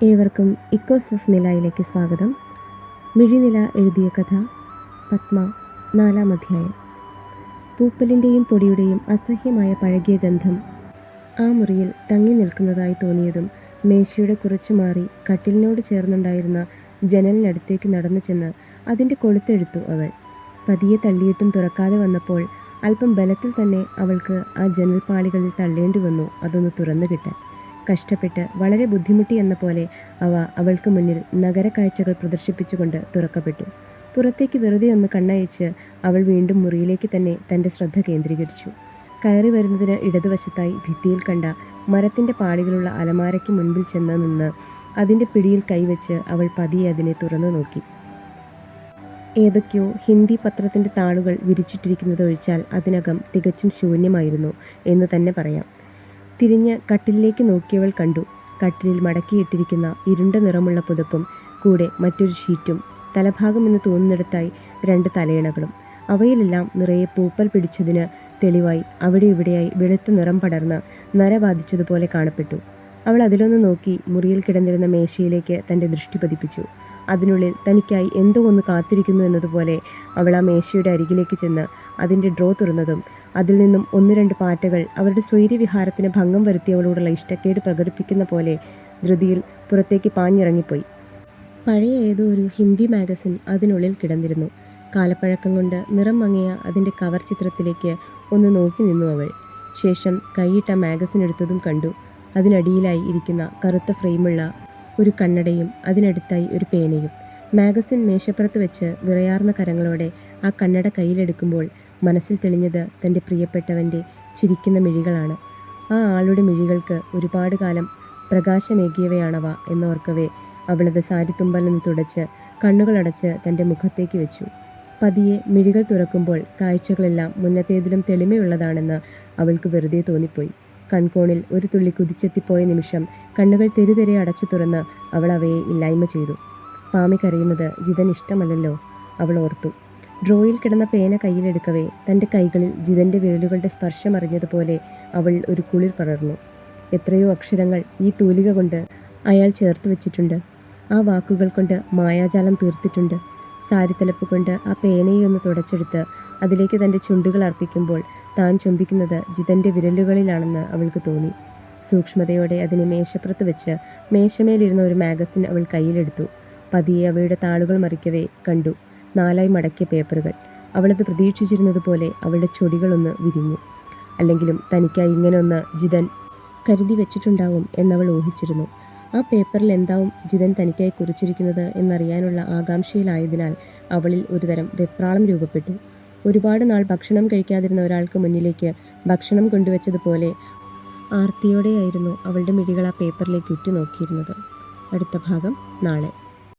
ഏവർക്കും echoes of നിലയിലേക്ക് സ്വാഗതം. മിഴിനില എഴുതിയ കഥ പത്മ, 4-ാം അധ്യായം. പൂപ്പലിൻ്റെയും പൊടിയുടെയും അസഹ്യമായ പഴകിയ ഗന്ധം ആ മുറിയിൽ തങ്ങി നിൽക്കുന്നതായി തോന്നിയതും മേശയുടെ കുറച്ചു മാറി കട്ടിലിനോട് ചേർന്നുണ്ടായിരുന്ന ജനലിനടുത്തേക്ക് നടന്നു ചെന്ന് അതിൻ്റെ കൊളുത്തെടുത്തു അവൾ. പതിയെ തള്ളിയിട്ടും തുറക്കാതെ വന്നപ്പോൾ അല്പം ബലത്തിൽ തന്നെ അവൾക്ക് ആ ജനൽപ്പാളികളിൽ തള്ളേണ്ടി വന്നു അതൊന്ന് തുറന്നു കിട്ടാൻ. കഷ്ടപ്പെട്ട് വളരെ ബുദ്ധിമുട്ടി എന്ന പോലെ അവ അവൾക്ക് മുന്നിൽ നഗരക്കാഴ്ചകൾ പ്രദർശിപ്പിച്ചുകൊണ്ട് തുറക്കപ്പെട്ടു. പുറത്തേക്ക് വെറുതെ ഒന്ന് കണ്ണയച്ച് അവൾ വീണ്ടും മുറിയിലേക്ക് തന്നെ തൻ്റെ ശ്രദ്ധ കേന്ദ്രീകരിച്ചു. കയറി വരുന്നതിന് ഇടതുവശത്തായി ഭിത്തിയിൽ കണ്ട മരത്തിൻ്റെ പാളികളുള്ള അലമാരയ്ക്ക് മുൻപിൽ ചെന്ന് നിന്ന് അതിൻ്റെ പിടിയിൽ കൈവച്ച് അവൾ പതിയെ അതിനെ തുറന്നു നോക്കി. ഏതൊക്കെയോ ഹിന്ദി പത്രത്തിൻ്റെ താളുകൾ വിരിച്ചിട്ടിരിക്കുന്നത് ഒഴിച്ചാൽ അതിനകം തികച്ചും ശൂന്യമായിരുന്നു എന്ന് തന്നെ പറയാം. തിരിഞ്ഞ് കട്ടിലിലേക്ക് നോക്കിയവൾ കണ്ടു. കട്ടിലിൽ മടക്കിയിട്ടിരിക്കുന്ന ഇരുണ്ട നിറമുള്ള പുതപ്പും കൂടെ മറ്റൊരു ഷീറ്റും തലഭാഗമെന്ന് തോന്നുന്നിടത്തായി 2 തലയിണകളും. അവയിലെല്ലാം നിറയെ പൂപ്പൽ പിടിച്ചതിന് തെളിവായി അവിടെ ഇവിടെയായി വെളുത്ത നിറം പടർന്ന് നര ബാധിച്ചതുപോലെ കാണപ്പെട്ടു. അവൾ അതിലൊന്ന് നോക്കി മുറിയിൽ കിടന്നിരുന്ന മേശയിലേക്ക് തൻ്റെ ദൃഷ്ടി പതിപ്പിച്ചു. അതിനുള്ളിൽ തനിക്കായി എന്തോ ഒന്ന് കാത്തിരിക്കുന്നു എന്നതുപോലെ അവൾ ആ മേശയുടെ അരികിലേക്ക് ചെന്ന് അതിൻ്റെ ഡ്രോ തുറന്നതും അതിൽ നിന്നും 1-2 പാറ്റകൾ അവരുടെ സ്വൈര്യവിഹാരത്തിന് ഭംഗം വരുത്തിയവളോടുള്ള ഇഷ്ടക്കേട് പ്രകടിപ്പിക്കുന്ന പോലെ ധൃതിയിൽ പുറത്തേക്ക് പാഞ്ഞിറങ്ങിപ്പോയി. പഴയ ഏതോ ഒരു ഹിന്ദി മാഗസിൻ അതിനുള്ളിൽ കിടന്നിരുന്നു. കാലപ്പഴക്കം കൊണ്ട് നിറം മങ്ങിയ അതിൻ്റെ കവർ ചിത്രത്തിലേക്ക് ഒന്ന് നോക്കി നിന്നു അവൾ. ശേഷം കൈയിട്ട മാഗസിൻ എടുത്തതും കണ്ടു. അതിനടിയിലായി ഇരിക്കുന്ന കറുത്ത ഫ്രെയിമുള്ള ഒരു കണ്ണടയും അതിനടുത്തായി ഒരു പേനയും. മാഗസിൻ മേശപ്പുറത്ത് വെച്ച് വിറയാർന്ന കരങ്ങളോടെ ആ കണ്ണട കയ്യിലെടുക്കുമ്പോൾ മനസ്സിൽ തെളിഞ്ഞത് തൻ്റെ പ്രിയപ്പെട്ടവൻ്റെ ചിരിക്കുന്ന മിഴികളാണ്. ആ ആളുടെ മിഴികൾക്ക് ഒരുപാട് കാലം പ്രകാശമേകിയവയാണവ എന്നോർക്കവേ അവളത് സാരിത്തുമ്പൽ നിന്ന് തുടച്ച് കണ്ണുകളടച്ച് തൻ്റെ മുഖത്തേക്ക് വെച്ചു. പതിയെ മിഴികൾ തുറക്കുമ്പോൾ കാഴ്ചകളെല്ലാം മുന്നത്തേതിലും തെളിമയുള്ളതാണെന്ന് അവൾക്ക് വെറുതെ തോന്നിപ്പോയി. കൺകോണിൽ ഒരു തുള്ളി കുതിച്ചെത്തിപ്പോയ നിമിഷം കണ്ണുകൾ തെരുതെരെ അടച്ചു തുറന്ന് അവൾ അവയെ ഇല്ലായ്മ ചെയ്തു. പാമി കരയുന്നത് ജിതൻ ഇഷ്ടമല്ലല്ലോ, അവൾ ഓർത്തു. ഡ്രോയിൽ കിടന്ന പേന കയ്യിലെടുക്കവേ തൻ്റെ കൈകളിൽ ജിതൻ്റെ വിരലുകളുടെ സ്പർശമറിഞ്ഞതുപോലെ അവൾ ഒരു കുളിർ പടർന്നു. എത്രയോ അക്ഷരങ്ങൾ ഈ തൂലിക കൊണ്ട് അയാൾ ചേർത്ത് വെച്ചിട്ടുണ്ട്. ആ വാക്കുകൾ കൊണ്ട് മായാജാലം തീർത്തിട്ടുണ്ട്. സാരിത്തലപ്പ് കൊണ്ട് ആ പേനയെ ഒന്ന് തുടച്ചെടുത്ത് അതിലേക്ക് തൻ്റെ ചുണ്ടുകൾ അർപ്പിക്കുമ്പോൾ താൻ ചുംബിക്കുന്നത് ജിതൻ്റെ വിരലുകളിലാണെന്ന് അവൾക്ക് തോന്നി. സൂക്ഷ്മതയോടെ അതിനെ മേശപ്പുറത്ത് വെച്ച് മേശമേലിരുന്ന ഒരു മാഗസിൻ അവൾ കയ്യിലെടുത്തു. പതിയെ അവയുടെ താളുകൾ മറിക്കവേ കണ്ടു 4 മടക്കിയ പേപ്പറുകൾ. അവളത് പ്രതീക്ഷിച്ചിരുന്നതുപോലെ അവളുടെ ചൊടികളൊന്ന് വിരിഞ്ഞു. അല്ലെങ്കിലും തനിക്കായി ഇങ്ങനെ ഒന്ന് ജിതൻ കരുതി വെച്ചിട്ടുണ്ടാവും എന്നവൾ ഊഹിച്ചിരുന്നു. ആ പേപ്പറിൽ എന്താവും ജിതൻ തനിക്കായി കുറിച്ചിരിക്കുന്നത് എന്നറിയാനുള്ള ആകാംക്ഷയിലായതിനാൽ അവളിൽ ഒരുതരം വെപ്രാളം രൂപപ്പെട്ടു. ഒരുപാട് നാൾ ഭക്ഷണം കഴിക്കാതിരുന്ന ഒരാൾക്ക് മുന്നിലേക്ക് ഭക്ഷണം കൊണ്ടുവച്ചതുപോലെ ആർത്തിയോടെയായിരുന്നു അവളുടെ മിഴികൾ ആ പേപ്പറിലേക്ക് ഉറ്റുനോക്കിയിരുന്നത്. അടുത്ത ഭാഗം നാളെ.